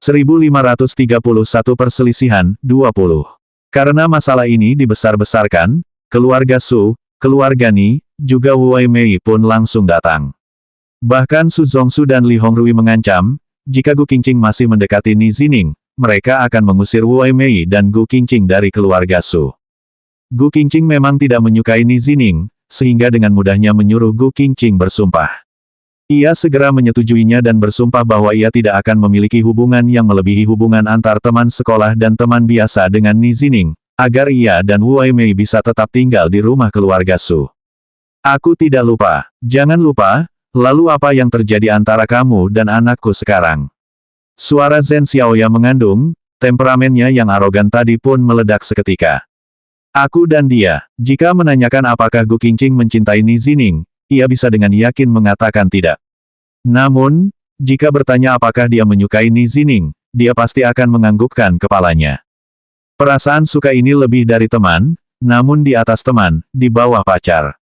1531 Perselisihan 20. Karena masalah ini dibesar-besarkan, keluarga Su, keluarga Ni, juga Wu Weimei pun langsung datang. Bahkan Su Zongsu dan Li Hongrui mengancam, jika Gu Qingqing masih mendekati Ni Zining, mereka akan mengusir Wu Weimei dan Gu Qingqing dari keluarga Su. Gu Qingqing memang tidak menyukai Ni Zining, sehingga dengan mudahnya menyuruh Gu Qingqing bersumpah. Ia segera menyetujuinya dan bersumpah bahwa ia tidak akan memiliki hubungan yang melebihi hubungan antar teman sekolah dan teman biasa dengan Ni Zining, agar ia dan Wu Weimei bisa tetap tinggal di rumah keluarga Su. Aku tidak lupa. Jangan lupa, lalu apa yang terjadi antara kamu dan anakku sekarang? Suara Zhen Xiaoya mengandung, temperamennya yang arogan tadi pun meledak seketika. Aku dan dia, jika menanyakan apakah Gu Qingqing mencintai Ni Zining, ia bisa dengan yakin mengatakan tidak. Namun, jika bertanya apakah dia menyukai Ni Zining, dia pasti akan menganggukkan kepalanya. Perasaan suka ini lebih dari teman, namun di atas teman, di bawah pacar.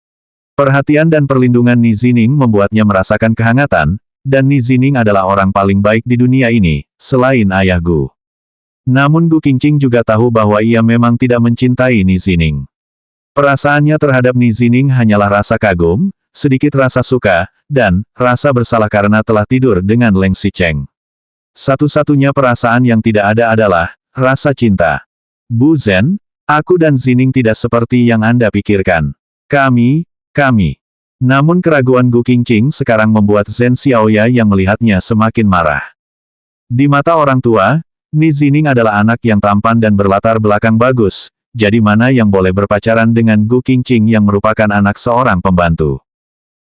Perhatian dan perlindungan Ni Zining membuatnya merasakan kehangatan, dan Ni Zining adalah orang paling baik di dunia ini, selain ayah Gu. Namun Gu Qingqing juga tahu bahwa ia memang tidak mencintai Ni Zining. Perasaannya terhadap Ni Zining hanyalah rasa kagum, sedikit rasa suka, dan rasa bersalah karena telah tidur dengan Leng Xicheng. Satu-satunya perasaan yang tidak ada adalah rasa cinta. Bu Zhen, aku dan Zining tidak seperti yang Anda pikirkan. Kami. Namun keraguan Gu Qingqing sekarang membuat Zhen Xiaoya yang melihatnya semakin marah. Di mata orang tua, Ni Zining adalah anak yang tampan dan berlatar belakang bagus, jadi mana yang boleh berpacaran dengan Gu Qingqing yang merupakan anak seorang pembantu.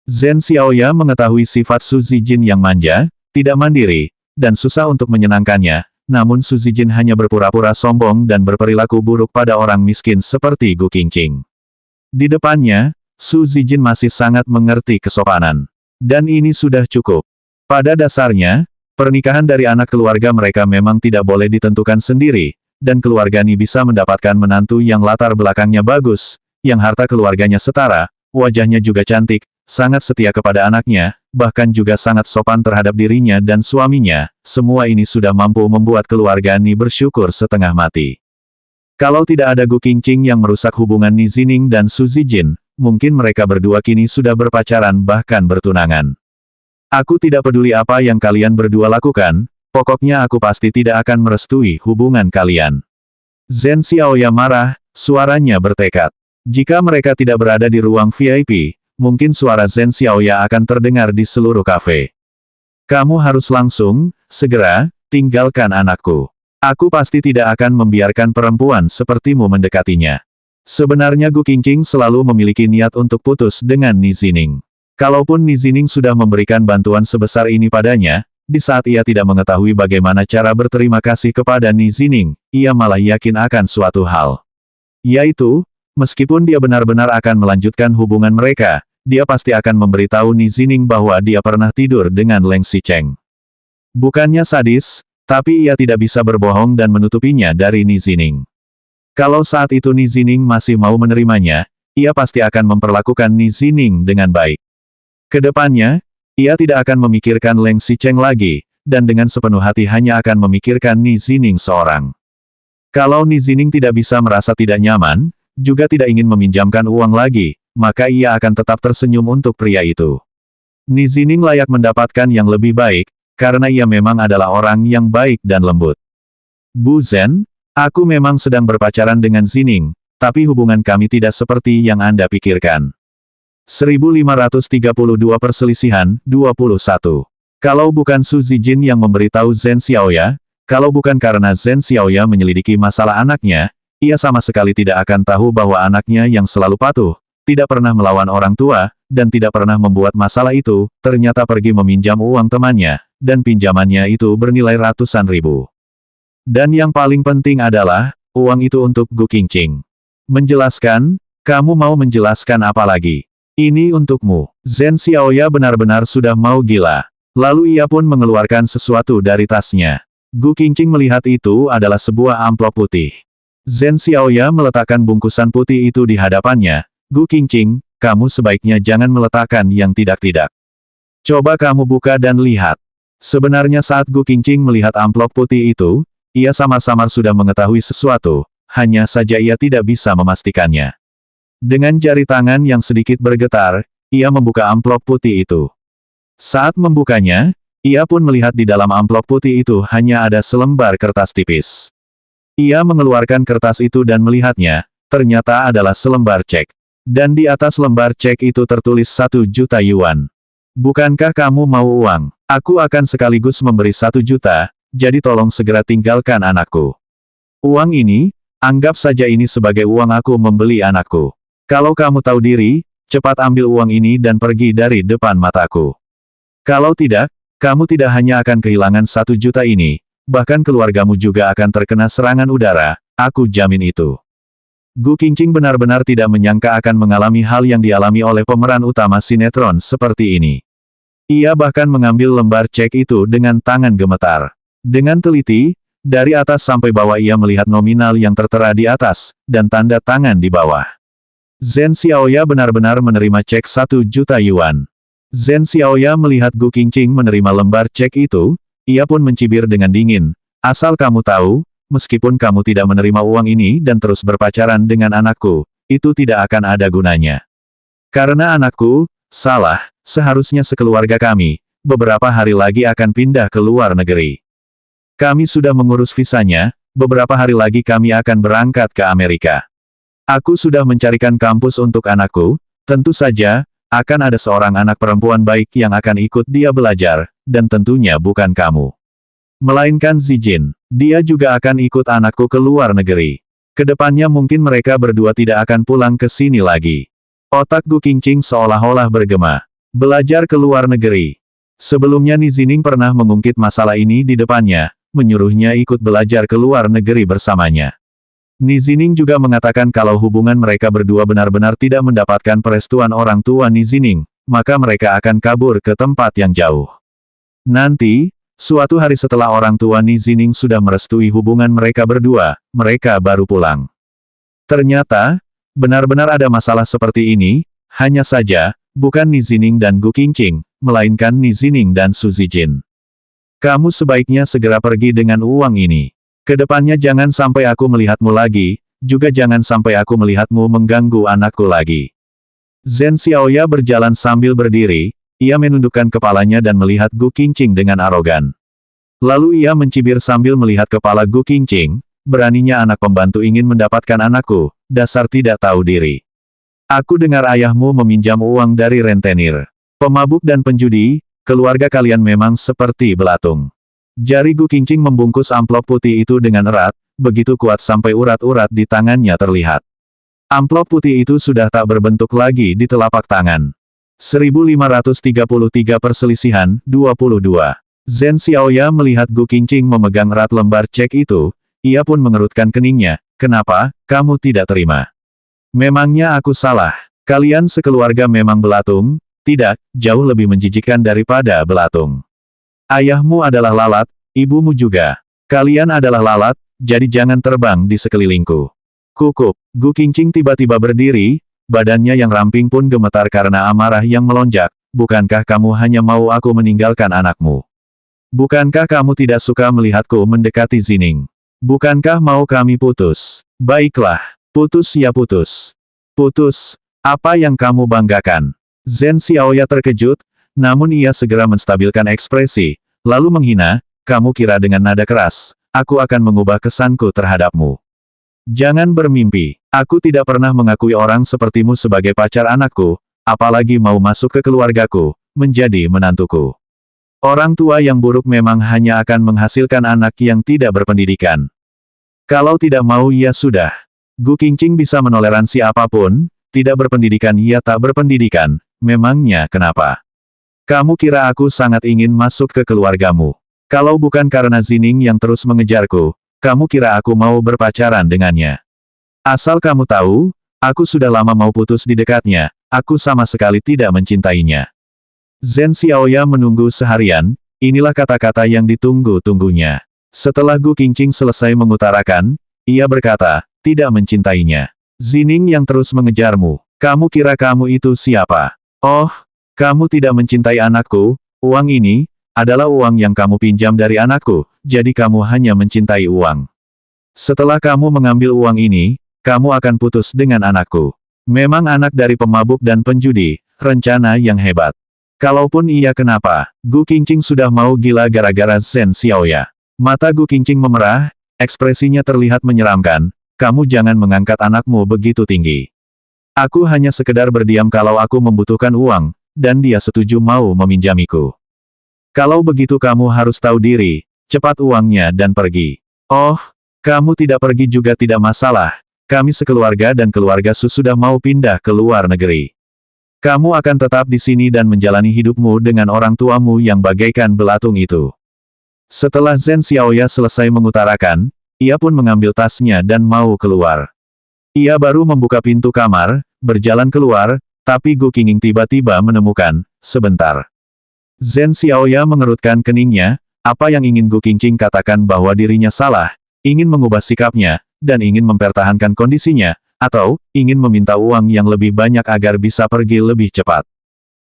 Zhen Xiaoya mengetahui sifat Su Zijin yang manja, tidak mandiri, dan susah untuk menyenangkannya, namun Su Zijin hanya berpura-pura sombong dan berperilaku buruk pada orang miskin seperti Gu Qingqing. Di depannya, Su Zijin masih sangat mengerti kesopanan. Dan ini sudah cukup. Pada dasarnya, pernikahan dari anak keluarga mereka memang tidak boleh ditentukan sendiri, dan keluarga Ni bisa mendapatkan menantu yang latar belakangnya bagus, yang harta keluarganya setara, wajahnya juga cantik, sangat setia kepada anaknya, bahkan juga sangat sopan terhadap dirinya dan suaminya. Semua ini sudah mampu membuat keluarga Ni bersyukur setengah mati. Kalau tidak ada Gu Qingqing yang merusak hubungan Ni Zining dan Su Zijin, mungkin mereka berdua kini sudah berpacaran bahkan bertunangan. Aku tidak peduli apa yang kalian berdua lakukan, pokoknya aku pasti tidak akan merestui hubungan kalian. Zhen Xiaoya marah, suaranya bertekad. Jika mereka tidak berada di ruang VIP, mungkin suara Zhen Xiaoya akan terdengar di seluruh kafe. Kamu harus langsung, segera, tinggalkan anakku. Aku pasti tidak akan membiarkan perempuan sepertimu mendekatinya. Sebenarnya Gu Qingqing selalu memiliki niat untuk putus dengan Ni Zining. Kalaupun Ni Zining sudah memberikan bantuan sebesar ini padanya, di saat ia tidak mengetahui bagaimana cara berterima kasih kepada Ni Zining, ia malah yakin akan suatu hal. Yaitu, meskipun dia benar-benar akan melanjutkan hubungan mereka, dia pasti akan memberitahu Ni Zining bahwa dia pernah tidur dengan Leng Xicheng. Bukannya sadis, tapi ia tidak bisa berbohong dan menutupinya dari Ni Zining. Kalau saat itu Ni Zining masih mau menerimanya, ia pasti akan memperlakukan Ni Zining dengan baik. Kedepannya, ia tidak akan memikirkan Leng Xicheng lagi, dan dengan sepenuh hati hanya akan memikirkan Ni Zining seorang. Kalau Ni Zining tidak bisa merasa tidak nyaman, juga tidak ingin meminjamkan uang lagi, maka ia akan tetap tersenyum untuk pria itu. Ni Zining layak mendapatkan yang lebih baik, karena ia memang adalah orang yang baik dan lembut. Bu Zhen, aku memang sedang berpacaran dengan Zining, tapi hubungan kami tidak seperti yang Anda pikirkan. 1532 Perselisihan 21. Kalau bukan Su Zijin yang memberitahu Zhen Xiaoya, kalau bukan karena Zhen Xiaoya menyelidiki masalah anaknya, ia sama sekali tidak akan tahu bahwa anaknya yang selalu patuh, tidak pernah melawan orang tua, dan tidak pernah membuat masalah itu, ternyata pergi meminjam uang temannya, dan pinjamannya itu bernilai ratusan ribu. Dan yang paling penting adalah, uang itu untuk Gu Qingqing. Menjelaskan, kamu mau menjelaskan apa lagi? Ini untukmu. Zhen Xiaoya benar-benar sudah mau gila. Lalu ia pun mengeluarkan sesuatu dari tasnya. Gu Qingqing melihat itu adalah sebuah amplop putih. Zhen Xiaoya meletakkan bungkusan putih itu di hadapannya. Gu Qingqing, kamu sebaiknya jangan meletakkan yang tidak-tidak. Coba kamu buka dan lihat. Sebenarnya saat Gu Qingqing melihat amplop putih itu, ia samar-samar sudah mengetahui sesuatu, hanya saja ia tidak bisa memastikannya. Dengan jari tangan yang sedikit bergetar, ia membuka amplop putih itu. Saat membukanya, ia pun melihat di dalam amplop putih itu hanya ada selembar kertas tipis. Ia mengeluarkan kertas itu dan melihatnya, ternyata adalah selembar cek. Dan di atas lembar cek itu tertulis 1 juta yuan. Bukankah kamu mau uang? Aku akan sekaligus memberi 1 juta, jadi tolong segera tinggalkan anakku. Uang ini, anggap saja ini sebagai uang aku membeli anakku. Kalau kamu tahu diri, cepat ambil uang ini dan pergi dari depan mataku. Kalau tidak, kamu tidak hanya akan kehilangan 1 juta ini, bahkan keluargamu juga akan terkena serangan udara, aku jamin itu. Gu Qingqing benar-benar tidak menyangka akan mengalami hal yang dialami oleh pemeran utama sinetron seperti ini. Ia bahkan mengambil lembar cek itu dengan tangan gemetar. Dengan teliti, dari atas sampai bawah ia melihat nominal yang tertera di atas, dan tanda tangan di bawah. Zhen Xiaoya benar-benar menerima cek 1 juta yuan. Zhen Xiaoya melihat Gu Qingqing menerima lembar cek itu, ia pun mencibir dengan dingin. Asal kamu tahu, meskipun kamu tidak menerima uang ini dan terus berpacaran dengan anakku, itu tidak akan ada gunanya. Karena anakku, salah, seharusnya sekeluarga kami, beberapa hari lagi akan pindah ke luar negeri. Kami sudah mengurus visanya, beberapa hari lagi kami akan berangkat ke Amerika. Aku sudah mencarikan kampus untuk anakku, tentu saja, akan ada seorang anak perempuan baik yang akan ikut dia belajar, dan tentunya bukan kamu. Melainkan Zijin, dia juga akan ikut anakku ke luar negeri. Kedepannya mungkin mereka berdua tidak akan pulang ke sini lagi. Otak Gu Qingqing seolah-olah bergema. Belajar ke luar negeri. Sebelumnya Nizining pernah mengungkit masalah ini di depannya, menyuruhnya ikut belajar ke luar negeri bersamanya. Nizining juga mengatakan kalau hubungan mereka berdua benar-benar tidak mendapatkan perestuan orang tua Nizining, maka mereka akan kabur ke tempat yang jauh. Nanti, suatu hari setelah orang tua Nizining sudah merestui hubungan mereka berdua, mereka baru pulang. Ternyata, benar-benar ada masalah seperti ini, hanya saja, bukan Nizining dan Gu Qingqing, melainkan Nizining dan Su Zijin. Kamu sebaiknya segera pergi dengan uang ini. Kedepannya jangan sampai aku melihatmu lagi, juga jangan sampai aku melihatmu mengganggu anakku lagi. Zhen Xiaoya berjalan sambil berdiri, ia menundukkan kepalanya dan melihat Gu Qingqing dengan arogan. Lalu ia mencibir sambil melihat kepala Gu Qingqing, beraninya anak pembantu ingin mendapatkan anakku, dasar tidak tahu diri. Aku dengar ayahmu meminjam uang dari rentenir. Pemabuk dan penjudi, keluarga kalian memang seperti belatung. Jari Gu Qingqing membungkus amplop putih itu dengan erat, begitu kuat sampai urat-urat di tangannya terlihat. Amplop putih itu sudah tak berbentuk lagi di telapak tangan. 1533 perselisihan, 22. Zhen Xiaoya melihat Gu Qingqing memegang erat lembar cek itu, ia pun mengerutkan keningnya, kenapa, kamu tidak terima? Memangnya aku salah? Kalian sekeluarga memang belatung? Tidak, jauh lebih menjijikkan daripada belatung. Ayahmu adalah lalat, ibumu juga. Kalian adalah lalat, jadi jangan terbang di sekelilingku. Kukup, Gu Qingqing tiba-tiba berdiri, badannya yang ramping pun gemetar karena amarah yang melonjak. Bukankah kamu hanya mau aku meninggalkan anakmu? Bukankah kamu tidak suka melihatku mendekati Zining? Bukankah mau kami putus? Baiklah. Putus ya putus. Putus, apa yang kamu banggakan? Zhen Xiaoya terkejut, namun ia segera menstabilkan ekspresi, lalu menghina, kamu kira dengan nada keras, aku akan mengubah kesanku terhadapmu. Jangan bermimpi, aku tidak pernah mengakui orang sepertimu sebagai pacar anakku, apalagi mau masuk ke keluargaku, menjadi menantuku. Orang tua yang buruk memang hanya akan menghasilkan anak yang tidak berpendidikan. Kalau tidak mau ya sudah. Gu Qingqing bisa menoleransi apapun, tidak berpendidikan ia tak berpendidikan, memangnya kenapa? Kamu kira aku sangat ingin masuk ke keluargamu? Kalau bukan karena Zining yang terus mengejarku, kamu kira aku mau berpacaran dengannya? Asal kamu tahu, aku sudah lama mau putus di dekatnya, aku sama sekali tidak mencintainya. Zhen Xiaoya menunggu seharian, inilah kata-kata yang ditunggu-tunggunya. Setelah Gu Qingqing selesai mengutarakan, ia berkata, tidak mencintainya. Zining yang terus mengejarmu. Kamu kira kamu itu siapa? Oh, kamu tidak mencintai anakku, uang ini, adalah uang yang kamu pinjam dari anakku, jadi kamu hanya mencintai uang. Setelah kamu mengambil uang ini, kamu akan putus dengan anakku. Memang anak dari pemabuk dan penjudi, rencana yang hebat. Kalaupun iya kenapa, Gu Qingqing sudah mau gila gara-gara Zhen Xiaoya. Mata Gu Qingqing memerah, ekspresinya terlihat menyeramkan, kamu jangan mengangkat anakmu begitu tinggi. Aku hanya sekedar berdiam kalau aku membutuhkan uang, dan dia setuju mau meminjamiku. Kalau begitu kamu harus tahu diri, cepat uangnya dan pergi. Oh, kamu tidak pergi juga tidak masalah. Kami sekeluarga dan keluarga Su sudah mau pindah ke luar negeri. Kamu akan tetap di sini dan menjalani hidupmu dengan orang tuamu yang bagaikan belatung itu. Setelah Zhen Xiaoya selesai mengutarakan, ia pun mengambil tasnya dan mau keluar. Ia baru membuka pintu kamar, berjalan keluar, tapi Gu Qingqing tiba-tiba menemukan, sebentar. Zhen Xiaoya mengerutkan keningnya, apa yang ingin Gu Qingqing katakan bahwa dirinya salah, ingin mengubah sikapnya, dan ingin mempertahankan kondisinya, atau ingin meminta uang yang lebih banyak agar bisa pergi lebih cepat.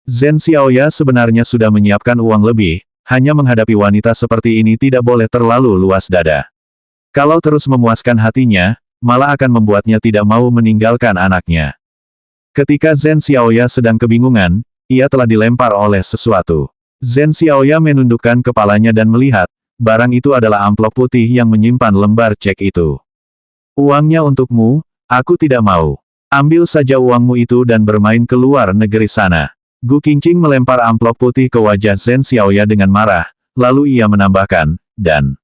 Zhen Xiaoya sebenarnya sudah menyiapkan uang lebih, hanya menghadapi wanita seperti ini tidak boleh terlalu luas dada. Kalau terus memuaskan hatinya, malah akan membuatnya tidak mau meninggalkan anaknya. Ketika Zhen Xiaoya sedang kebingungan, ia telah dilempar oleh sesuatu. Zhen Xiaoya menundukkan kepalanya dan melihat, barang itu adalah amplop putih yang menyimpan lembar cek itu. Uangnya untukmu, aku tidak mau. Ambil saja uangmu itu dan bermain ke luar negeri sana. Gu Qingqing melempar amplop putih ke wajah Zhen Xiaoya dengan marah, lalu ia menambahkan, dan...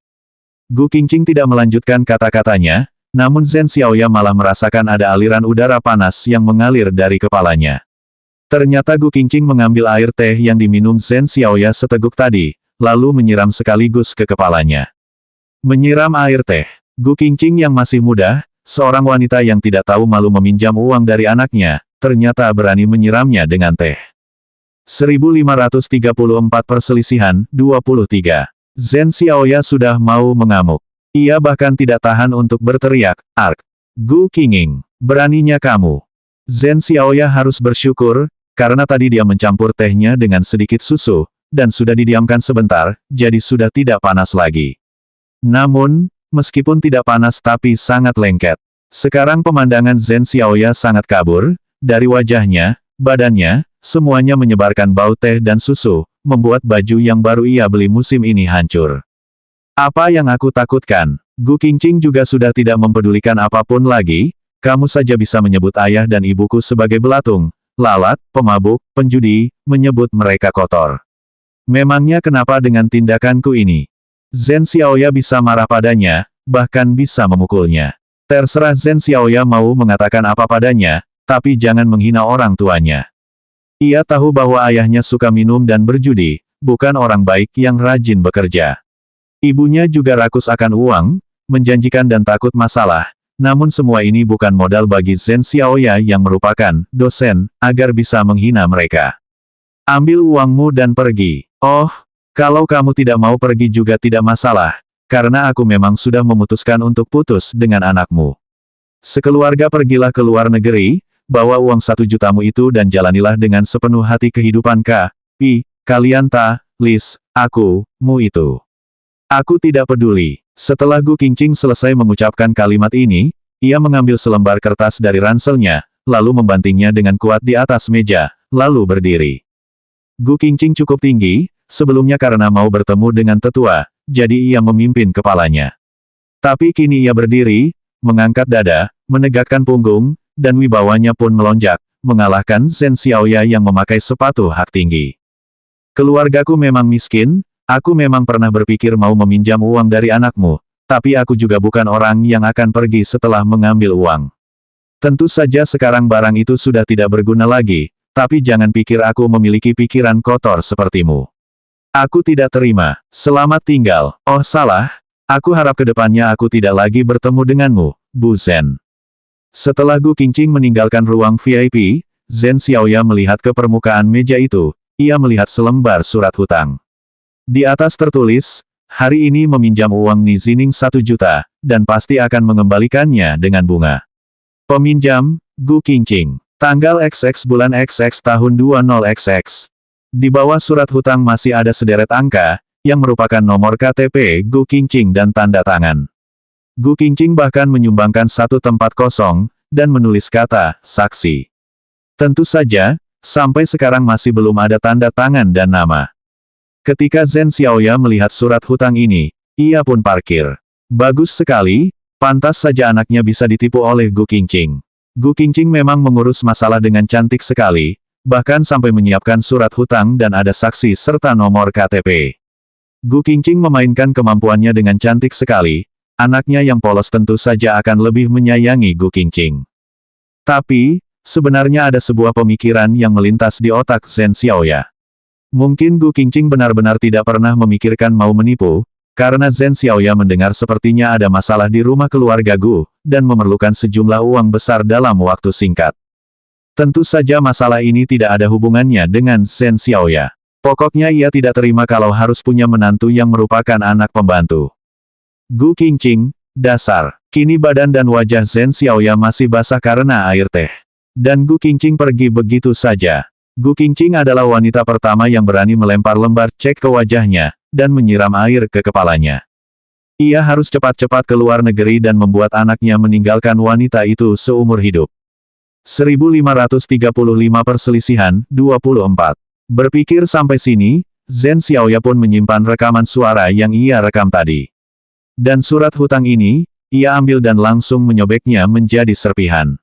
Gu Qingqing tidak melanjutkan kata-katanya, namun Zhen Xiaoya malah merasakan ada aliran udara panas yang mengalir dari kepalanya. Ternyata Gu Qingqing mengambil air teh yang diminum Zhen Xiaoya seteguk tadi, lalu menyiram sekaligus ke kepalanya. Menyiram air teh. Gu Qingqing yang masih muda, seorang wanita yang tidak tahu malu meminjam uang dari anaknya, ternyata berani menyiramnya dengan teh. 1534 Perselisihan, 23. Zhen Xiaoya sudah mau mengamuk. Ia bahkan tidak tahan untuk berteriak, "Ark! Gu Qingqing, beraninya kamu!" Zhen Xiaoya harus bersyukur, karena tadi dia mencampur tehnya dengan sedikit susu, dan sudah didiamkan sebentar, jadi sudah tidak panas lagi. Namun, meskipun tidak panas tapi sangat lengket. Sekarang pemandangan Zhen Xiaoya sangat kabur, dari wajahnya, badannya, semuanya menyebarkan bau teh dan susu, membuat baju yang baru ia beli musim ini hancur. Apa yang aku takutkan? Gu Qingqing juga sudah tidak mempedulikan apapun lagi, kamu saja bisa menyebut ayah dan ibuku sebagai belatung, lalat, pemabuk, penjudi, menyebut mereka kotor. Memangnya kenapa dengan tindakanku ini? Zhen Xiaoya bisa marah padanya, bahkan bisa memukulnya. Terserah Zhen Xiaoya mau mengatakan apa padanya, tapi jangan menghina orang tuanya. Ia tahu bahwa ayahnya suka minum dan berjudi, bukan orang baik yang rajin bekerja. Ibunya juga rakus akan uang, menjanjikan dan takut masalah, namun semua ini bukan modal bagi Zhen Xiaoya yang merupakan dosen, agar bisa menghina mereka. Ambil uangmu dan pergi. Oh, kalau kamu tidak mau pergi juga tidak masalah, karena aku memang sudah memutuskan untuk putus dengan anakmu. Sekeluarga pergilah ke luar negeri, bawa uang 1 jutamu itu dan jalanilah dengan sepenuh hati kehidupan kalian mu itu. Aku tidak peduli. Setelah Gu Qingqing selesai mengucapkan kalimat ini, ia mengambil selembar kertas dari ranselnya, lalu membantingnya dengan kuat di atas meja, lalu berdiri. Gu Qingqing cukup tinggi, sebelumnya karena mau bertemu dengan tetua, jadi ia memimpin kepalanya. Tapi kini ia berdiri, mengangkat dada, menegakkan punggung, dan wibawanya pun melonjak, mengalahkan Zhen Xiaoya yang memakai sepatu hak tinggi. Keluargaku memang miskin, aku memang pernah berpikir mau meminjam uang dari anakmu, tapi aku juga bukan orang yang akan pergi setelah mengambil uang. Tentu saja sekarang barang itu sudah tidak berguna lagi, tapi jangan pikir aku memiliki pikiran kotor sepertimu. Aku tidak terima. Selamat tinggal. Oh salah, aku harap kedepannya aku tidak lagi bertemu denganmu, Bu Zhen. Setelah Gu Qingqing meninggalkan ruang VIP, Zhen Xiaoya melihat ke permukaan meja itu, ia melihat selembar surat hutang. Di atas tertulis, hari ini meminjam uang Nizining 1 juta, dan pasti akan mengembalikannya dengan bunga. Peminjam, Gu Qingqing. Tanggal XX bulan XX tahun 20XX. Di bawah surat hutang masih ada sederet angka, yang merupakan nomor KTP Gu Qingqing dan tanda tangan. Gu Qingqing bahkan menyumbangkan satu tempat kosong, dan menulis kata, saksi. Tentu saja, sampai sekarang masih belum ada tanda tangan dan nama. Ketika Zhen Xiaoya melihat surat hutang ini, ia pun parkir. Bagus sekali, pantas saja anaknya bisa ditipu oleh Gu Qingqing. Gu Qingqing memang mengurus masalah dengan cantik sekali, bahkan sampai menyiapkan surat hutang dan ada saksi serta nomor KTP. Gu Qingqing memainkan kemampuannya dengan cantik sekali, anaknya yang polos tentu saja akan lebih menyayangi Gu Qingqing. Tapi, sebenarnya ada sebuah pemikiran yang melintas di otak Zhen Xiaoya. Mungkin Gu Qingqing benar-benar tidak pernah memikirkan mau menipu, karena Zhen Xiaoya mendengar sepertinya ada masalah di rumah keluarga Gu, dan memerlukan sejumlah uang besar dalam waktu singkat. Tentu saja masalah ini tidak ada hubungannya dengan Zhen Xiaoya. Pokoknya ia tidak terima kalau harus punya menantu yang merupakan anak pembantu. Gu Qingqing, dasar. Kini badan dan wajah Zhen Xiaoya masih basah karena air teh. Dan Gu Qingqing pergi begitu saja. Gu Qingqing adalah wanita pertama yang berani melempar lembar cek ke wajahnya, dan menyiram air ke kepalanya. Ia harus cepat-cepat ke luar negeri dan membuat anaknya meninggalkan wanita itu seumur hidup. 1535 perselisihan, 24. Berpikir sampai sini, Zhen Xiaoya pun menyimpan rekaman suara yang ia rekam tadi. Dan surat hutang ini, ia ambil dan langsung menyobeknya menjadi serpihan.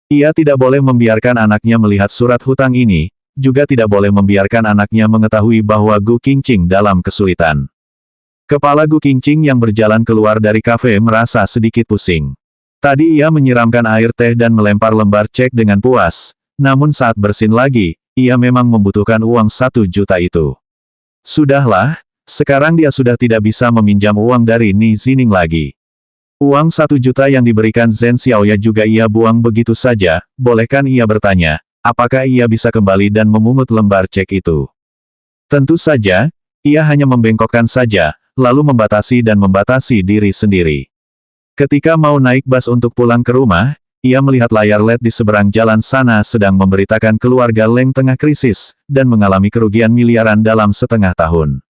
Ia tidak boleh membiarkan anaknya melihat surat hutang ini, juga tidak boleh membiarkan anaknya mengetahui bahwa Gu Qingqing dalam kesulitan. Kepala Gu Qingqing yang berjalan keluar dari kafe merasa sedikit pusing. Tadi ia menyiramkan air teh dan melempar lembar cek dengan puas, namun saat bersin lagi, ia memang membutuhkan uang 1 juta itu. Sudahlah, sekarang dia sudah tidak bisa meminjam uang dari Ni Zining lagi. Uang 1 juta yang diberikan Zhen Xiaoya juga ia buang begitu saja, bolehkan ia bertanya, apakah ia bisa kembali dan memungut lembar cek itu? Tentu saja, ia hanya membengkokkan saja, lalu membatasi diri sendiri. Ketika mau naik bus untuk pulang ke rumah, ia melihat layar LED di seberang jalan sana sedang memberitakan keluarga Leng tengah krisis, dan mengalami kerugian miliaran dalam setengah tahun.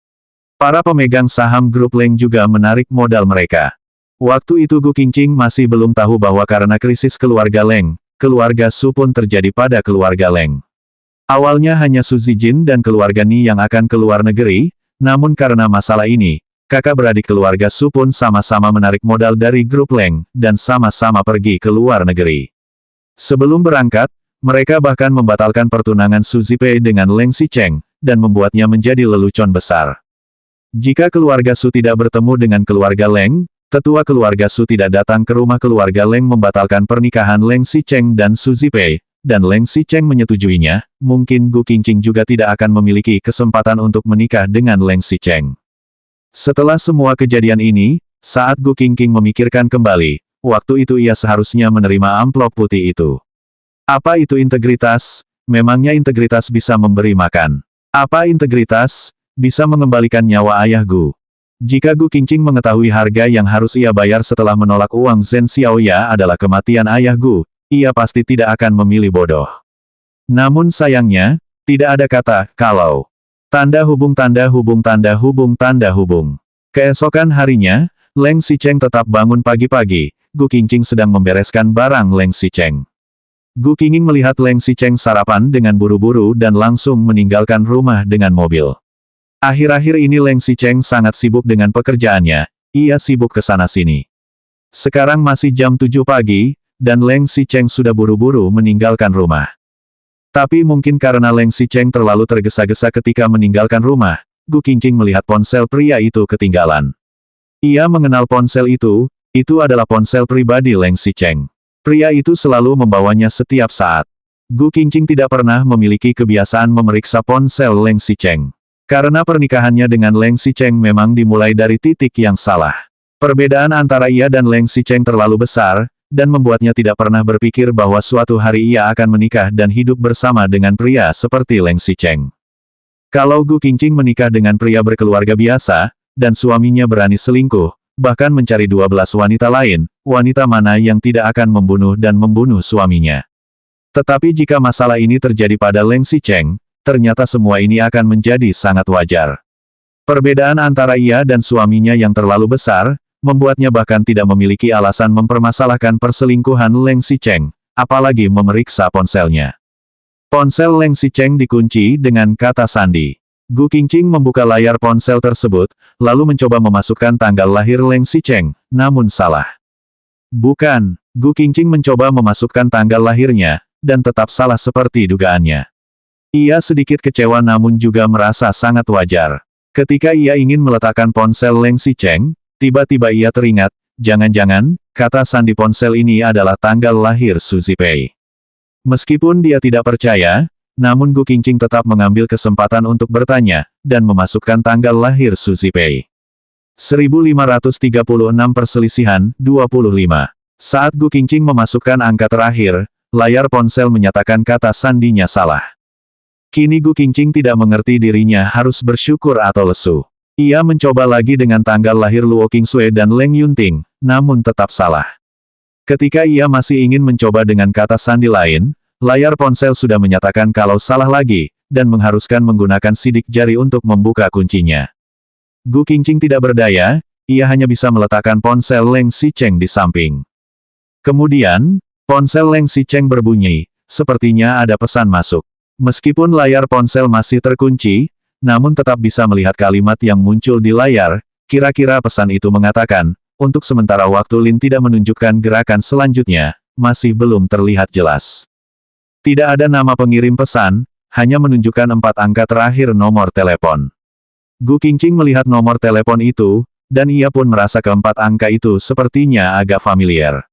Para pemegang saham grup Leng juga menarik modal mereka. Waktu itu Gu Qingqing masih belum tahu bahwa karena krisis keluarga Leng, keluarga Su pun terjadi pada keluarga Leng. Awalnya hanya Su Zijin dan keluarga Ni yang akan ke luar negeri, namun karena masalah ini, kakak beradik keluarga Su pun sama-sama menarik modal dari grup Leng, dan sama-sama pergi ke luar negeri. Sebelum berangkat, mereka bahkan membatalkan pertunangan Su Zipei dengan Leng Xicheng, dan membuatnya menjadi lelucon besar. Jika keluarga Su tidak bertemu dengan keluarga Leng, tetua keluarga Su tidak datang ke rumah keluarga Leng membatalkan pernikahan Leng Xicheng dan Su Zipei, dan Leng Xicheng menyetujuinya, mungkin Gu Qingqing juga tidak akan memiliki kesempatan untuk menikah dengan Leng Xicheng. Setelah semua kejadian ini, saat Gu Qingqing memikirkan kembali, waktu itu ia seharusnya menerima amplop putih itu. Apa itu integritas? Memangnya integritas bisa memberi makan? Apa integritas? Bisa mengembalikan nyawa ayah Gu. Jika Gu Qingqing mengetahui harga yang harus ia bayar setelah menolak uang Zhen Xiaoya adalah kematian ayah Gu, ia pasti tidak akan memilih bodoh. Namun sayangnya, tidak ada kata, kalau. Tanda hubung tanda hubung tanda hubung tanda hubung. Keesokan harinya, Leng Xicheng tetap bangun pagi-pagi, Gu Qingqing sedang membereskan barang Leng Xicheng. Gu Qingqing melihat Leng Xicheng sarapan dengan buru-buru dan langsung meninggalkan rumah dengan mobil. Akhir-akhir ini Leng Xicheng sangat sibuk dengan pekerjaannya, ia sibuk ke sana-sini. Sekarang masih jam 7 pagi, dan Leng Xicheng sudah buru-buru meninggalkan rumah. Tapi mungkin karena Leng Xicheng terlalu tergesa-gesa ketika meninggalkan rumah, Gu Qingqing melihat ponsel pria itu ketinggalan. Ia mengenal ponsel itu adalah ponsel pribadi Leng Xicheng. Pria itu selalu membawanya setiap saat. Gu Qingqing tidak pernah memiliki kebiasaan memeriksa ponsel Leng Xicheng. Karena pernikahannya dengan Leng Xicheng memang dimulai dari titik yang salah. Perbedaan antara ia dan Leng Xicheng terlalu besar, dan membuatnya tidak pernah berpikir bahwa suatu hari ia akan menikah dan hidup bersama dengan pria seperti Leng Xicheng. Kalau Gu Qingqing menikah dengan pria berkeluarga biasa, dan suaminya berani selingkuh, bahkan mencari 12 wanita lain, wanita mana yang tidak akan membunuh dan membunuh suaminya. Tetapi jika masalah ini terjadi pada Leng Xicheng, ternyata semua ini akan menjadi sangat wajar. Perbedaan antara ia dan suaminya yang terlalu besar, membuatnya bahkan tidak memiliki alasan mempermasalahkan perselingkuhan Leng Xicheng, apalagi memeriksa ponselnya. Ponsel Leng Xicheng dikunci dengan kata sandi. Gu Qingqing membuka layar ponsel tersebut, lalu mencoba memasukkan tanggal lahir Leng Xicheng, namun salah. Bukan, Gu Qingqing mencoba memasukkan tanggal lahirnya, dan tetap salah seperti dugaannya. Ia sedikit kecewa namun juga merasa sangat wajar. Ketika ia ingin meletakkan ponsel Leng Xicheng, tiba-tiba ia teringat, jangan-jangan, kata sandi ponsel ini adalah tanggal lahir Su Zipei. Meskipun dia tidak percaya, namun Gu Qingqing tetap mengambil kesempatan untuk bertanya, dan memasukkan tanggal lahir Su Zipei. 1536 perselisihan, 25. Saat Gu Qingqing memasukkan angka terakhir, layar ponsel menyatakan kata sandinya salah. Kini Gu Qingqing tidak mengerti dirinya harus bersyukur atau lesu. Ia mencoba lagi dengan tanggal lahir Luo Qingsui dan Leng Yunting, namun tetap salah. Ketika ia masih ingin mencoba dengan kata sandi lain, layar ponsel sudah menyatakan kalau salah lagi, dan mengharuskan menggunakan sidik jari untuk membuka kuncinya. Gu Qingqing tidak berdaya, ia hanya bisa meletakkan ponsel Leng Xicheng di samping. Kemudian, ponsel Leng Xicheng berbunyi, sepertinya ada pesan masuk. Meskipun layar ponsel masih terkunci, namun tetap bisa melihat kalimat yang muncul di layar, kira-kira pesan itu mengatakan, untuk sementara waktu Lin tidak menunjukkan gerakan selanjutnya, masih belum terlihat jelas. Tidak ada nama pengirim pesan, hanya menunjukkan 4 angka terakhir nomor telepon. Gu Qingqing melihat nomor telepon itu, dan ia pun merasa keempat angka itu sepertinya agak familiar.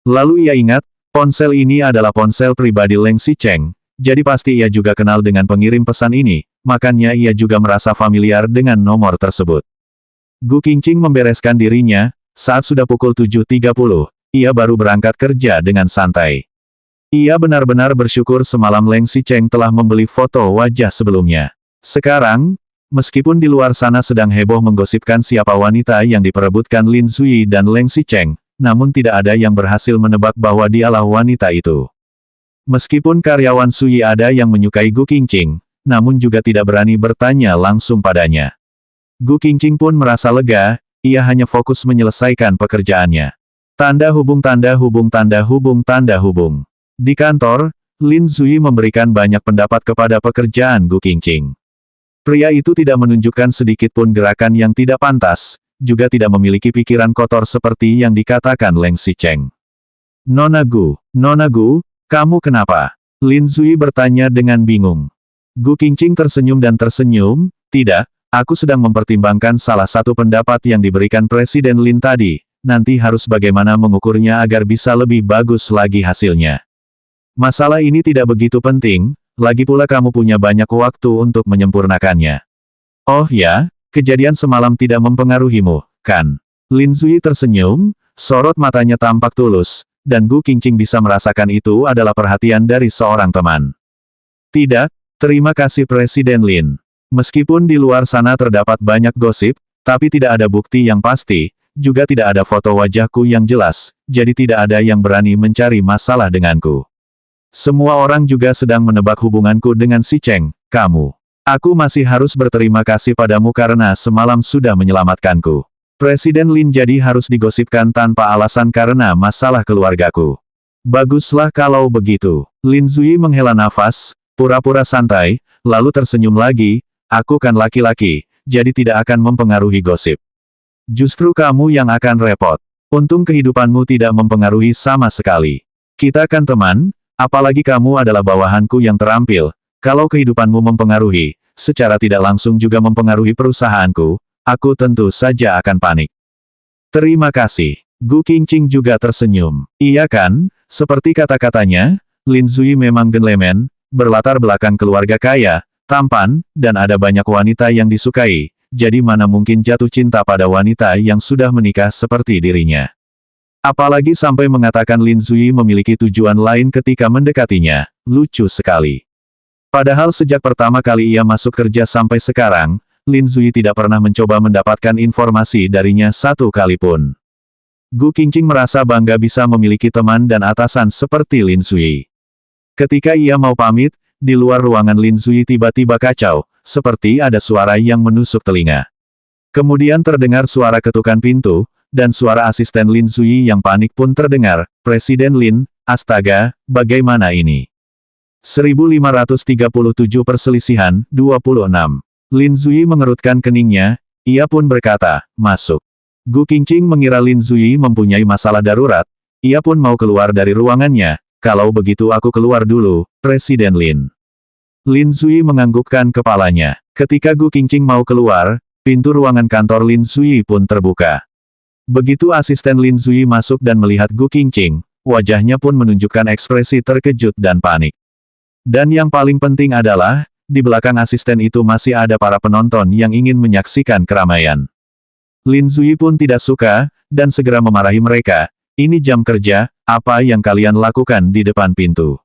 Lalu ia ingat, ponsel ini adalah ponsel pribadi Leng Xicheng, jadi pasti ia juga kenal dengan pengirim pesan ini, makanya ia juga merasa familiar dengan nomor tersebut. Gu Qingqing membereskan dirinya, saat sudah pukul 7.30, ia baru berangkat kerja dengan santai. Ia benar-benar bersyukur semalam Leng Xicheng telah membeli foto wajah sebelumnya. Sekarang, meskipun di luar sana sedang heboh menggosipkan siapa wanita yang diperebutkan Lin Zui dan Leng Xicheng, namun tidak ada yang berhasil menebak bahwa dialah wanita itu. Meskipun karyawan Sui ada yang menyukai Gu Qingqing, namun juga tidak berani bertanya langsung padanya. Gu Qingqing pun merasa lega, ia hanya fokus menyelesaikan pekerjaannya. Tanda hubung tanda hubung tanda hubung tanda hubung. Di kantor, Lin Zui memberikan banyak pendapat kepada pekerjaan Gu Qingqing. Pria itu tidak menunjukkan sedikit pun gerakan yang tidak pantas, juga tidak memiliki pikiran kotor seperti yang dikatakan Leng Xicheng. Nona Gu, kamu kenapa? Lin Zui bertanya dengan bingung. Gu Qingqing tersenyum dan tersenyum, tidak, aku sedang mempertimbangkan salah satu pendapat yang diberikan Presiden Lin tadi, nanti harus bagaimana mengukurnya agar bisa lebih bagus lagi hasilnya. Masalah ini tidak begitu penting, lagi pula kamu punya banyak waktu untuk menyempurnakannya. Oh ya, kejadian semalam tidak mempengaruhimu, kan? Lin Zui tersenyum, sorot matanya tampak tulus, dan Gu Qingqing bisa merasakan itu adalah perhatian dari seorang teman. Tidak, terima kasih Presiden Lin. Meskipun di luar sana terdapat banyak gosip, tapi tidak ada bukti yang pasti, juga tidak ada foto wajahku yang jelas, jadi tidak ada yang berani mencari masalah denganku. Semua orang juga sedang menebak hubunganku dengan Xicheng, kamu. Aku masih harus berterima kasih padamu karena semalam sudah menyelamatkanku. Presiden Lin jadi harus digosipkan tanpa alasan karena masalah keluargaku. Baguslah kalau begitu. Lin Zui menghela nafas, pura-pura santai, lalu tersenyum lagi, aku kan laki-laki, jadi tidak akan mempengaruhi gosip. Justru kamu yang akan repot. Untung kehidupanmu tidak mempengaruhi sama sekali. Kita kan teman, apalagi kamu adalah bawahanku yang terampil, kalau kehidupanmu mempengaruhi, secara tidak langsung juga mempengaruhi perusahaanku, aku tentu saja akan panik. Terima kasih. Gu Qingqing juga tersenyum. Iya kan, seperti kata-katanya, Lin Zui memang gentleman, berlatar belakang keluarga kaya, tampan, dan ada banyak wanita yang disukai, jadi mana mungkin jatuh cinta pada wanita yang sudah menikah seperti dirinya. Apalagi sampai mengatakan Lin Zui memiliki tujuan lain ketika mendekatinya, lucu sekali. Padahal sejak pertama kali ia masuk kerja sampai sekarang, Lin Zui tidak pernah mencoba mendapatkan informasi darinya satu kali pun. Gu Qingqing merasa bangga bisa memiliki teman dan atasan seperti Lin Zui. Ketika ia mau pamit, di luar ruangan Lin Zui tiba-tiba kacau, seperti ada suara yang menusuk telinga. Kemudian terdengar suara ketukan pintu, dan suara asisten Lin Zui yang panik pun terdengar, "Presiden Lin, astaga, bagaimana ini?" 1537 Perselisihan, 26. Lin Zui mengerutkan keningnya, ia pun berkata, "Masuk." Gu Qingqing mengira Lin Zui mempunyai masalah darurat, ia pun mau keluar dari ruangannya, "Kalau begitu aku keluar dulu, Presiden Lin." Lin Zui menganggukkan kepalanya. Ketika Gu Qingqing mau keluar, pintu ruangan kantor Lin Zui pun terbuka. Begitu asisten Lin Zui masuk dan melihat Gu Qingqing, wajahnya pun menunjukkan ekspresi terkejut dan panik. Dan yang paling penting adalah, di belakang asisten itu masih ada para penonton yang ingin menyaksikan keramaian. Lin Zui pun tidak suka, dan segera memarahi mereka, "Ini jam kerja, apa yang kalian lakukan di depan pintu?"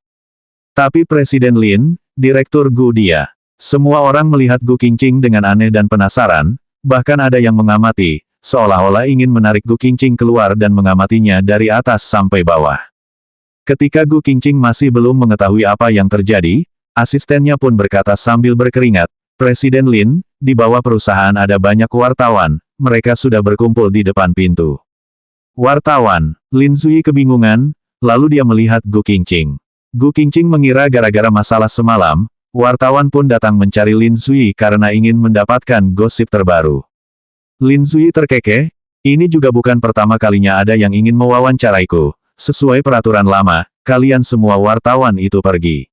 Tapi Presiden Lin, Direktur Gu dia. Semua orang melihat Gu Qingqing dengan aneh dan penasaran, bahkan ada yang mengamati, seolah-olah ingin menarik Gu Qingqing keluar dan mengamatinya dari atas sampai bawah. Ketika Gu Qingqing masih belum mengetahui apa yang terjadi, asistennya pun berkata sambil berkeringat, "Presiden Lin, di bawah perusahaan ada banyak wartawan, mereka sudah berkumpul di depan pintu." Wartawan, Lin Zui kebingungan, lalu dia melihat Gu Qingqing. Gu Qingqing mengira gara-gara masalah semalam, wartawan pun datang mencari Lin Zui karena ingin mendapatkan gosip terbaru. Lin Zui terkekeh, "Ini juga bukan pertama kalinya ada yang ingin mewawancaraiku. Sesuai peraturan lama, kalian semua wartawan itu pergi.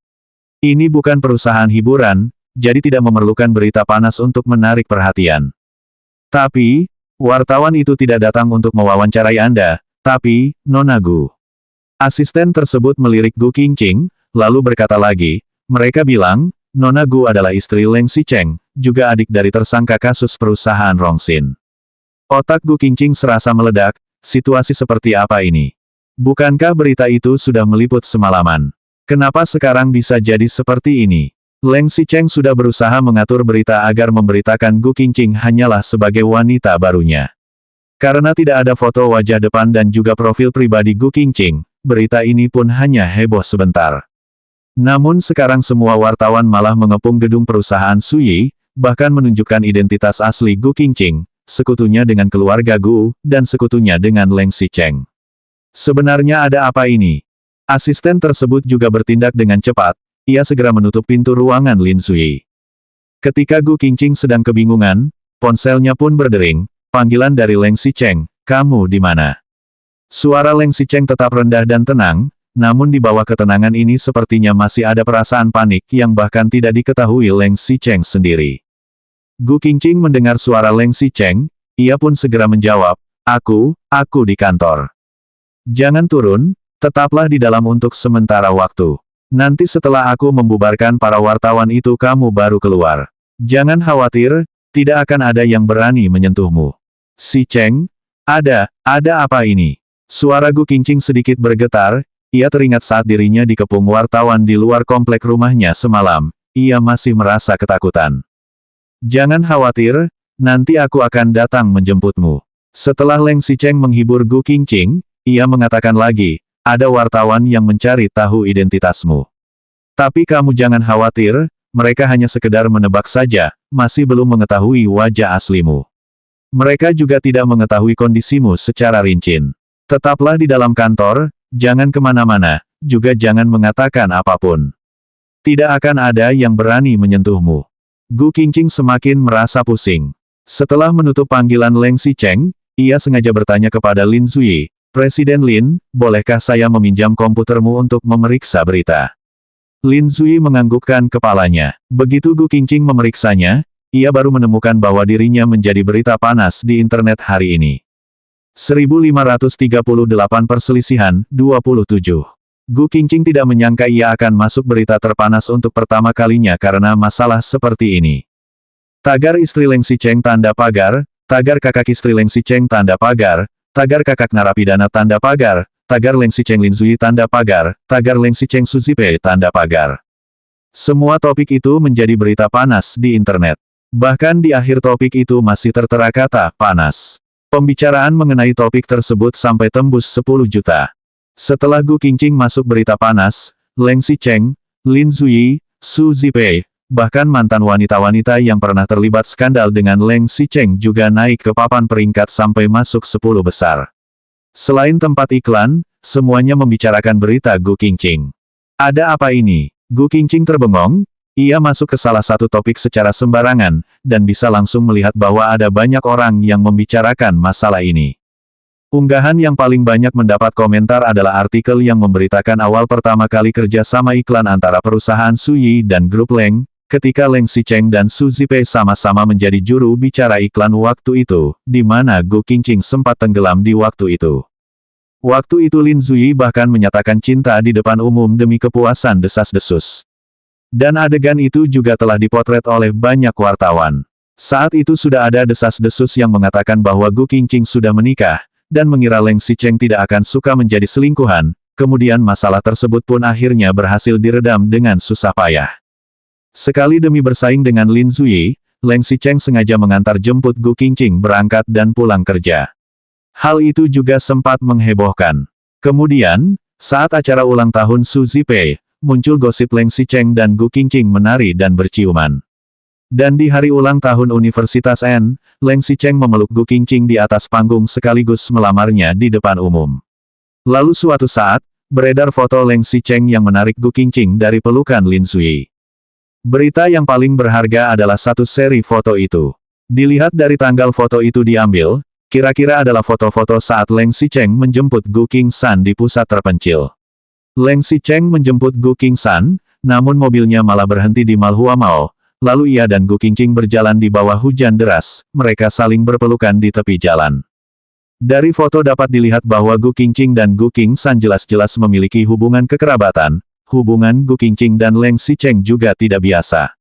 Ini bukan perusahaan hiburan, jadi tidak memerlukan berita panas untuk menarik perhatian." Tapi, wartawan itu tidak datang untuk mewawancarai Anda, tapi, Nona Gu. Asisten tersebut melirik Gu Qingqing, lalu berkata lagi, "Mereka bilang, Nona Gu adalah istri Leng Xicheng, juga adik dari tersangka kasus perusahaan Rongxin." Otak Gu Qingqing serasa meledak, situasi seperti apa ini? Bukankah berita itu sudah meliput semalaman? Kenapa sekarang bisa jadi seperti ini? Leng Xicheng sudah berusaha mengatur berita agar memberitakan Gu Qingqing hanyalah sebagai wanita barunya. Karena tidak ada foto wajah depan dan juga profil pribadi Gu Qingqing, berita ini pun hanya heboh sebentar. Namun sekarang semua wartawan malah mengepung gedung perusahaan Suyi, bahkan menunjukkan identitas asli Gu Qingqing, sekutunya dengan keluarga Gu, dan sekutunya dengan Leng Xicheng. Sebenarnya ada apa ini? Asisten tersebut juga bertindak dengan cepat, ia segera menutup pintu ruangan Lin Zui. Ketika Gu Qingqing sedang kebingungan, ponselnya pun berdering, panggilan dari Leng Xicheng, "Kamu di mana?" Suara Leng Xicheng tetap rendah dan tenang, namun di bawah ketenangan ini sepertinya masih ada perasaan panik yang bahkan tidak diketahui Leng Xicheng sendiri. Gu Qingqing mendengar suara Leng Xicheng, ia pun segera menjawab, Aku di kantor." "Jangan turun, tetaplah di dalam untuk sementara waktu. Nanti setelah aku membubarkan para wartawan itu kamu baru keluar. Jangan khawatir, tidak akan ada yang berani menyentuhmu." "Xicheng? Ada apa ini?" Suara Gu Qingqing sedikit bergetar, ia teringat saat dirinya dikepung wartawan di luar komplek rumahnya semalam, ia masih merasa ketakutan. "Jangan khawatir, nanti aku akan datang menjemputmu." Setelah Leng Xicheng menghibur Gu Qingqing, ia mengatakan lagi, "Ada wartawan yang mencari tahu identitasmu. Tapi kamu jangan khawatir, mereka hanya sekedar menebak saja, masih belum mengetahui wajah aslimu. Mereka juga tidak mengetahui kondisimu secara rinci. Tetaplah di dalam kantor, jangan kemana-mana, juga jangan mengatakan apapun. Tidak akan ada yang berani menyentuhmu." Gu Qingqing semakin merasa pusing. Setelah menutup panggilan Leng Xicheng, ia sengaja bertanya kepada Lin Zui, "Presiden Lin, bolehkah saya meminjam komputermu untuk memeriksa berita?" Lin Zui menganggukkan kepalanya. Begitu Gu Qingqing memeriksanya, ia baru menemukan bahwa dirinya menjadi berita panas di internet hari ini. 1538 Perselisihan, 27. Gu Qingqing tidak menyangka ia akan masuk berita terpanas untuk pertama kalinya karena masalah seperti ini. Tagar istri Leng Xicheng tanda pagar, tagar kakak istri Leng Xicheng tanda pagar, tagar kakak narapidana tanda pagar, tagar Leng Xicheng Lin Zui tanda pagar, tagar Leng Xicheng Suzipe tanda pagar. Semua topik itu menjadi berita panas di internet. Bahkan di akhir topik itu masih tertera kata panas. Pembicaraan mengenai topik tersebut sampai tembus 10 juta. Setelah Gu Qingqing masuk berita panas, Leng Xicheng, Lin Zui, Su Zipei, bahkan mantan wanita-wanita yang pernah terlibat skandal dengan Leng Xicheng juga naik ke papan peringkat sampai masuk 10 besar. Selain tempat iklan, semuanya membicarakan berita Gu Qingqing. Ada apa ini? Gu Qingqing terbengong. Ia masuk ke salah satu topik secara sembarangan, dan bisa langsung melihat bahwa ada banyak orang yang membicarakan masalah ini. Unggahan yang paling banyak mendapat komentar adalah artikel yang memberitakan awal pertama kali kerja sama iklan antara perusahaan Suyi dan grup Leng, ketika Leng Xicheng dan Su Zipei sama-sama menjadi juru bicara iklan waktu itu, di mana Gu Qingqing sempat tenggelam di waktu itu. Waktu itu Lin Zuyi bahkan menyatakan cinta di depan umum demi kepuasan desas-desus. Dan adegan itu juga telah dipotret oleh banyak wartawan. Saat itu sudah ada desas-desus yang mengatakan bahwa Gu Qingqing sudah menikah, dan mengira Leng Xicheng tidak akan suka menjadi selingkuhan, kemudian masalah tersebut pun akhirnya berhasil diredam dengan susah payah. Sekali demi bersaing dengan Lin Zuyi, Leng Xicheng sengaja mengantar jemput Gu Qingqing berangkat dan pulang kerja. Hal itu juga sempat menghebohkan. Kemudian, saat acara ulang tahun Su Zipei, muncul gosip Leng Xicheng dan Gu Qingqing menari dan berciuman. Dan di hari ulang tahun Universitas N, Leng Xicheng memeluk Gu Qingqing di atas panggung sekaligus melamarnya di depan umum. Lalu suatu saat, beredar foto Leng Xicheng yang menarik Gu Qingqing dari pelukan Lin Zuyi. Berita yang paling berharga adalah satu seri foto itu. Dilihat dari tanggal foto itu diambil, kira-kira adalah foto-foto saat Leng Xicheng menjemput Gu Qingsan di pusat terpencil. Leng Xicheng menjemput Gu Qingsan, namun mobilnya malah berhenti di Malhua Mall, lalu ia dan Gu Qingqing berjalan di bawah hujan deras, mereka saling berpelukan di tepi jalan. Dari foto dapat dilihat bahwa Gu Qingqing dan Gu Qingsan jelas-jelas memiliki hubungan kekerabatan, hubungan Gu Qingqing dan Leng Xicheng juga tidak biasa.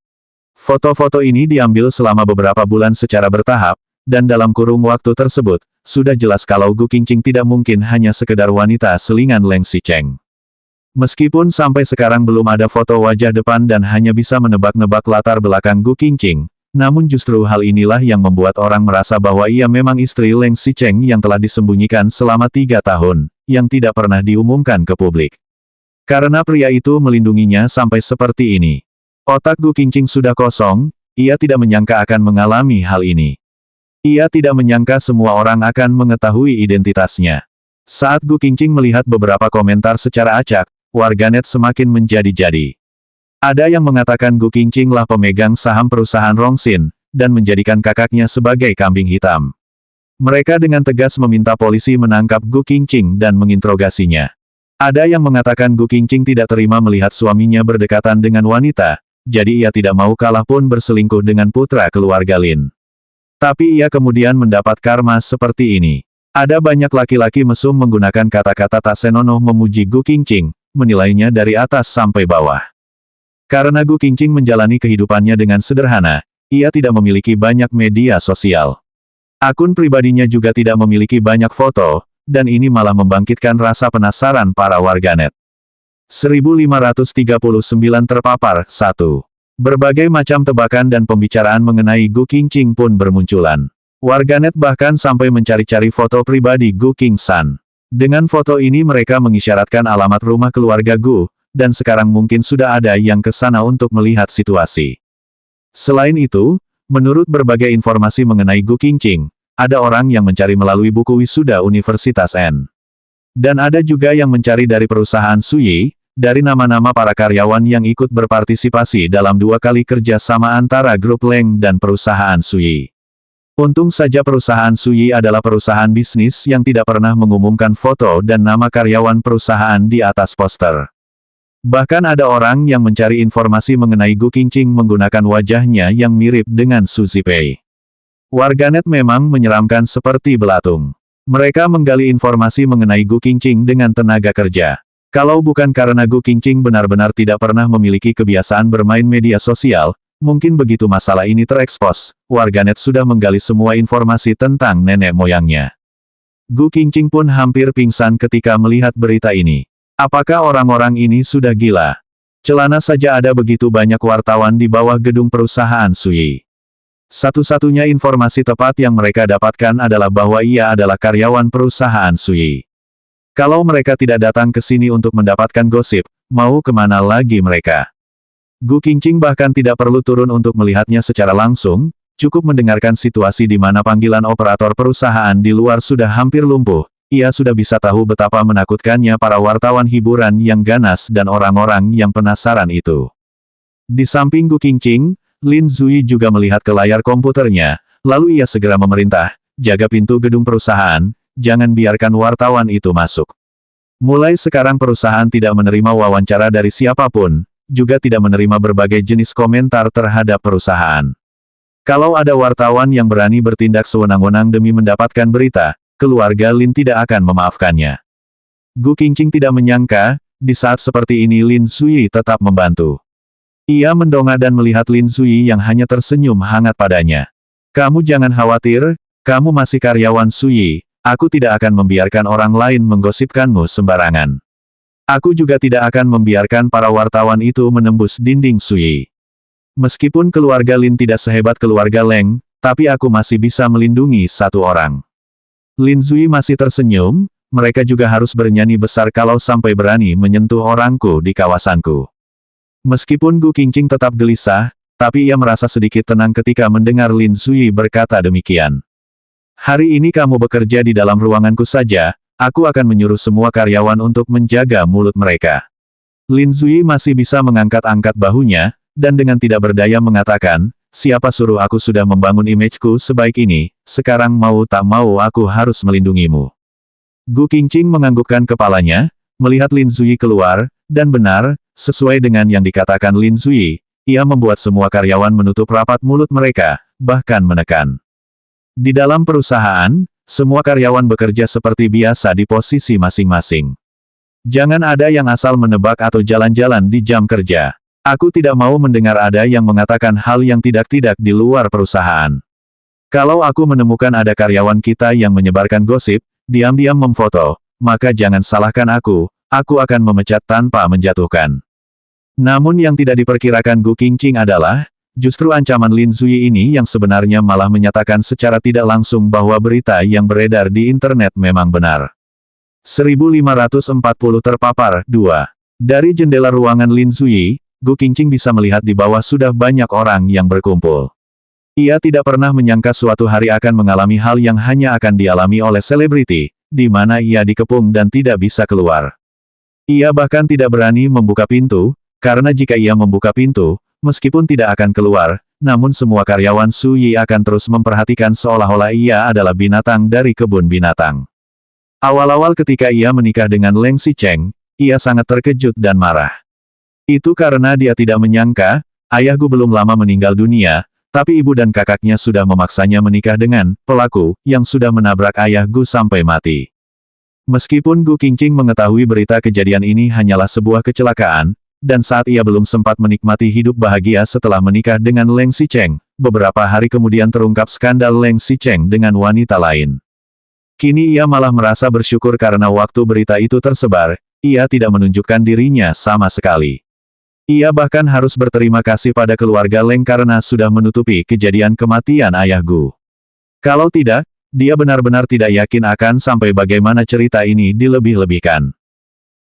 Foto-foto ini diambil selama beberapa bulan secara bertahap, dan dalam kurung waktu tersebut, sudah jelas kalau Gu Qingqing tidak mungkin hanya sekedar wanita selingan Leng Xicheng. Meskipun sampai sekarang belum ada foto wajah depan dan hanya bisa menebak-nebak latar belakang Gu Qingqing, namun justru hal inilah yang membuat orang merasa bahwa ia memang istri Leng Xicheng yang telah disembunyikan selama 3 tahun, yang tidak pernah diumumkan ke publik. Karena pria itu melindunginya sampai seperti ini. Otak Gu Qingqing sudah kosong, ia tidak menyangka akan mengalami hal ini. Ia tidak menyangka semua orang akan mengetahui identitasnya. Saat Gu Qingqing melihat beberapa komentar secara acak, warganet semakin menjadi-jadi. Ada yang mengatakan Gu Qingqing lah pemegang saham perusahaan Rongxin, dan menjadikan kakaknya sebagai kambing hitam. Mereka dengan tegas meminta polisi menangkap Gu Qingqing dan menginterogasinya. Ada yang mengatakan Gu Qingqing tidak terima melihat suaminya berdekatan dengan wanita, jadi ia tidak mau kalah pun berselingkuh dengan putra keluarga Lin. Tapi ia kemudian mendapat karma seperti ini. Ada banyak laki-laki mesum menggunakan kata-kata tak senonoh memuji Gu Qingqing, menilainya dari atas sampai bawah. Karena Gu Qingqing menjalani kehidupannya dengan sederhana, ia tidak memiliki banyak media sosial. Akun pribadinya juga tidak memiliki banyak foto, dan ini malah membangkitkan rasa penasaran para warganet. 1539 terpapar, 1. Berbagai macam tebakan dan pembicaraan mengenai Gu Qingqing pun bermunculan. Warganet bahkan sampai mencari-cari foto pribadi Gu Qingsan. Dengan foto ini mereka mengisyaratkan alamat rumah keluarga Gu, dan sekarang mungkin sudah ada yang ke sana untuk melihat situasi. Selain itu, menurut berbagai informasi mengenai Gu Qingqing, ada orang yang mencari melalui buku wisuda Universitas N. Dan ada juga yang mencari dari perusahaan Suyi, dari nama-nama para karyawan yang ikut berpartisipasi dalam 2 kali kerja sama antara grup Leng dan perusahaan Suyi. Untung saja perusahaan Suyi adalah perusahaan bisnis yang tidak pernah mengumumkan foto dan nama karyawan perusahaan di atas poster. Bahkan ada orang yang mencari informasi mengenai Gu Qingqing menggunakan wajahnya yang mirip dengan Su Zipei. Warganet memang menyeramkan seperti belatung. Mereka menggali informasi mengenai Gu Qingqing dengan tenaga kerja. Kalau bukan karena Gu Qingqing benar-benar tidak pernah memiliki kebiasaan bermain media sosial, mungkin begitu masalah ini terekspos, warganet sudah menggali semua informasi tentang nenek moyangnya. Gu Qingqing pun hampir pingsan ketika melihat berita ini. Apakah orang-orang ini sudah gila? Celana saja ada begitu banyak wartawan di bawah gedung perusahaan Suyi. Satu-satunya informasi tepat yang mereka dapatkan adalah bahwa ia adalah karyawan perusahaan Suyi. Kalau mereka tidak datang ke sini untuk mendapatkan gosip, mau kemana lagi mereka? Gu Qingqing bahkan tidak perlu turun untuk melihatnya secara langsung, cukup mendengarkan situasi di mana panggilan operator perusahaan di luar sudah hampir lumpuh. Ia sudah bisa tahu betapa menakutkannya para wartawan hiburan yang ganas dan orang-orang yang penasaran itu. Di samping Gu Qingqing, Lin Zui juga melihat ke layar komputernya, lalu ia segera memerintah, jaga pintu gedung perusahaan, jangan biarkan wartawan itu masuk. Mulai sekarang perusahaan tidak menerima wawancara dari siapapun, juga tidak menerima berbagai jenis komentar terhadap perusahaan. Kalau ada wartawan yang berani bertindak sewenang-wenang demi mendapatkan berita, keluarga Lin tidak akan memaafkannya. Gu Qingqing tidak menyangka, di saat seperti ini Lin Zui tetap membantu. Ia mendongak dan melihat Lin Zui yang hanya tersenyum hangat padanya. Kamu jangan khawatir, kamu masih karyawan Zui, aku tidak akan membiarkan orang lain menggosipkanmu sembarangan. Aku juga tidak akan membiarkan para wartawan itu menembus dinding Zui. Meskipun keluarga Lin tidak sehebat keluarga Leng, tapi aku masih bisa melindungi satu orang. Lin Zui masih tersenyum, mereka juga harus bernyanyi besar kalau sampai berani menyentuh orangku di kawasanku. Meskipun Gu Qingqing tetap gelisah, tapi ia merasa sedikit tenang ketika mendengar Lin Zui berkata demikian. Hari ini kamu bekerja di dalam ruanganku saja, aku akan menyuruh semua karyawan untuk menjaga mulut mereka. Lin Zui masih bisa mengangkat-angkat bahunya, dan dengan tidak berdaya mengatakan, siapa suruh aku sudah membangun imageku sebaik ini, sekarang mau tak mau aku harus melindungimu. Gu Qingqing menganggukkan kepalanya, melihat Lin Zui keluar, dan benar, sesuai dengan yang dikatakan Lin Zui, ia membuat semua karyawan menutup rapat mulut mereka, bahkan menekan. Di dalam perusahaan, semua karyawan bekerja seperti biasa di posisi masing-masing. Jangan ada yang asal menebak atau jalan-jalan di jam kerja. Aku tidak mau mendengar ada yang mengatakan hal yang tidak-tidak di luar perusahaan. Kalau aku menemukan ada karyawan kita yang menyebarkan gosip, diam-diam memfoto, maka jangan salahkan aku akan memecat tanpa menjatuhkan. Namun yang tidak diperkirakan Gu Qingqing adalah, justru ancaman Lin Zui ini yang sebenarnya malah menyatakan secara tidak langsung bahwa berita yang beredar di internet memang benar. 1540 terpapar, 2. Dari jendela ruangan Lin Zui, Gu Qingqing bisa melihat di bawah sudah banyak orang yang berkumpul. Ia tidak pernah menyangka suatu hari akan mengalami hal yang hanya akan dialami oleh selebriti, di mana ia dikepung dan tidak bisa keluar. Ia bahkan tidak berani membuka pintu, karena jika ia membuka pintu, meskipun tidak akan keluar, namun semua karyawan Zui akan terus memperhatikan seolah-olah ia adalah binatang dari kebun binatang. Awal-awal ketika ia menikah dengan Leng Xicheng, ia sangat terkejut dan marah. Itu karena dia tidak menyangka, ayah Gu belum lama meninggal dunia, tapi ibu dan kakaknya sudah memaksanya menikah dengan pelaku yang sudah menabrak ayah Gu sampai mati. Meskipun Gu Qingqing mengetahui berita kejadian ini hanyalah sebuah kecelakaan, dan saat ia belum sempat menikmati hidup bahagia setelah menikah dengan Leng Xicheng, beberapa hari kemudian terungkap skandal Leng Xicheng dengan wanita lain. Kini ia malah merasa bersyukur karena waktu berita itu tersebar, ia tidak menunjukkan dirinya sama sekali. Ia bahkan harus berterima kasih pada keluarga Leng karena sudah menutupi kejadian kematian ayah Gu. Kalau tidak, dia benar-benar tidak yakin akan sampai bagaimana cerita ini dilebih-lebihkan.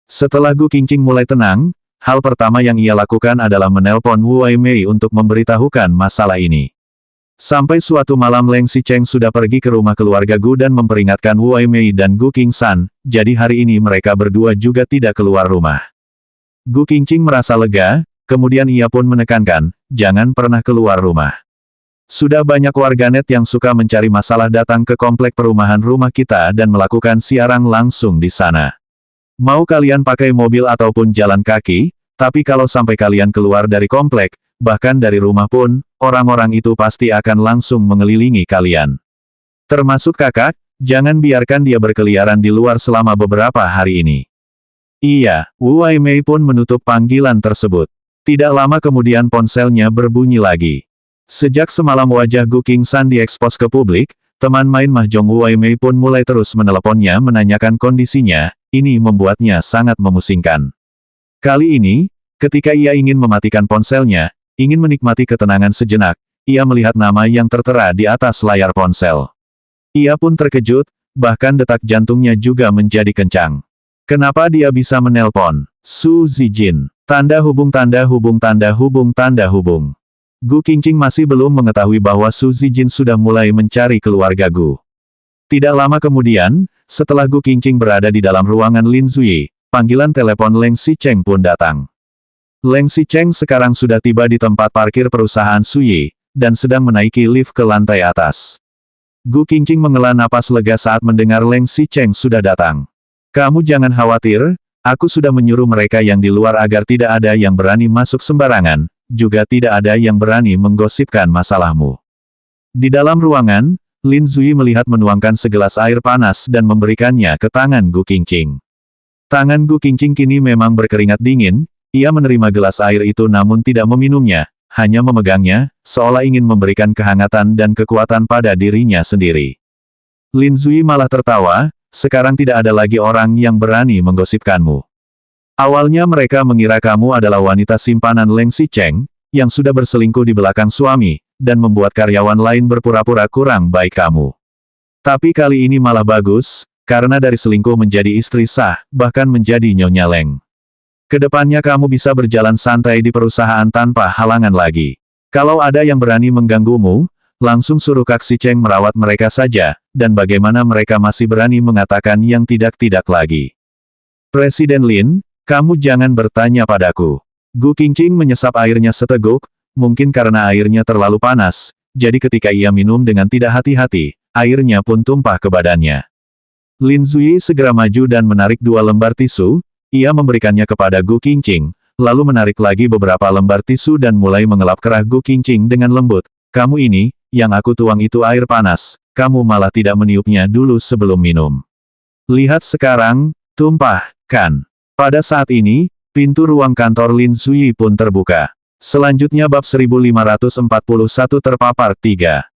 Setelah Gu Qingqing mulai tenang, hal pertama yang ia lakukan adalah menelpon Wu Weimei untuk memberitahukan masalah ini. Sampai suatu malam Leng Xicheng sudah pergi ke rumah keluarga Gu dan memperingatkan Wu Weimei dan Gu Qingsan, jadi hari ini mereka berdua juga tidak keluar rumah. Gu Qingqing merasa lega, kemudian ia pun menekankan, jangan pernah keluar rumah. Sudah banyak warganet yang suka mencari masalah datang ke komplek perumahan rumah kita dan melakukan siaran langsung di sana. Mau kalian pakai mobil ataupun jalan kaki, tapi kalau sampai kalian keluar dari komplek, bahkan dari rumah pun, orang-orang itu pasti akan langsung mengelilingi kalian. Termasuk kakak, jangan biarkan dia berkeliaran di luar selama beberapa hari ini. Iya, Wu Weimei pun menutup panggilan tersebut. Tidak lama kemudian ponselnya berbunyi lagi. Sejak semalam wajah Gu Qingsan diekspos ke publik, teman main mahjong Wu Weimei pun mulai terus meneleponnya menanyakan kondisinya. Ini membuatnya sangat memusingkan. Kali ini, ketika ia ingin mematikan ponselnya, ingin menikmati ketenangan sejenak, ia melihat nama yang tertera di atas layar ponsel. Ia pun terkejut, bahkan detak jantungnya juga menjadi kencang. Kenapa dia bisa menelpon? Su Zijin. Tanda hubung tanda hubung tanda hubung tanda hubung. Gu Qingqing masih belum mengetahui bahwa Su Zijin sudah mulai mencari keluarga Gu. Tidak lama kemudian, setelah Gu Qingqing berada di dalam ruangan Lin Zuyi, panggilan telepon Leng Xicheng pun datang. Leng Xicheng sekarang sudah tiba di tempat parkir perusahaan Suyi, dan sedang menaiki lift ke lantai atas. Gu Qingqing menghela napas lega saat mendengar Leng Xicheng sudah datang. Kamu jangan khawatir, aku sudah menyuruh mereka yang di luar agar tidak ada yang berani masuk sembarangan, juga tidak ada yang berani menggosipkan masalahmu. Di dalam ruangan, Lin Zuyi melihat menuangkan segelas air panas dan memberikannya ke tangan Gu Qingqing. Tangan Gu Qingqing kini memang berkeringat dingin, ia menerima gelas air itu namun tidak meminumnya, hanya memegangnya, seolah ingin memberikan kehangatan dan kekuatan pada dirinya sendiri. Lin Zuyi malah tertawa, sekarang tidak ada lagi orang yang berani menggosipkanmu. Awalnya mereka mengira kamu adalah wanita simpanan Leng Xicheng, yang sudah berselingkuh di belakang suami, dan membuat karyawan lain berpura-pura kurang baik kamu. Tapi kali ini malah bagus, karena dari selingkuh menjadi istri sah, bahkan menjadi Nyonya Leng. Kedepannya kamu bisa berjalan santai di perusahaan tanpa halangan lagi. Kalau ada yang berani mengganggumu, langsung suruh Kak Xicheng merawat mereka saja, dan bagaimana mereka masih berani mengatakan yang tidak-tidak lagi. Presiden Lin, kamu jangan bertanya padaku. Gu Qingqing menyesap airnya seteguk, mungkin karena airnya terlalu panas, jadi ketika ia minum dengan tidak hati-hati, airnya pun tumpah ke badannya. Lin Zuyi segera maju dan menarik 2 lembar tisu, ia memberikannya kepada Gu Qingqing, lalu menarik lagi beberapa lembar tisu dan mulai mengelap kerah Gu Qingqing dengan lembut. Kamu ini, yang aku tuang itu air panas, kamu malah tidak meniupnya dulu sebelum minum. Lihat sekarang, tumpah, kan? Pada saat ini, pintu ruang kantor Lin Zuyi pun terbuka. Selanjutnya bab 1541 terpapar 3.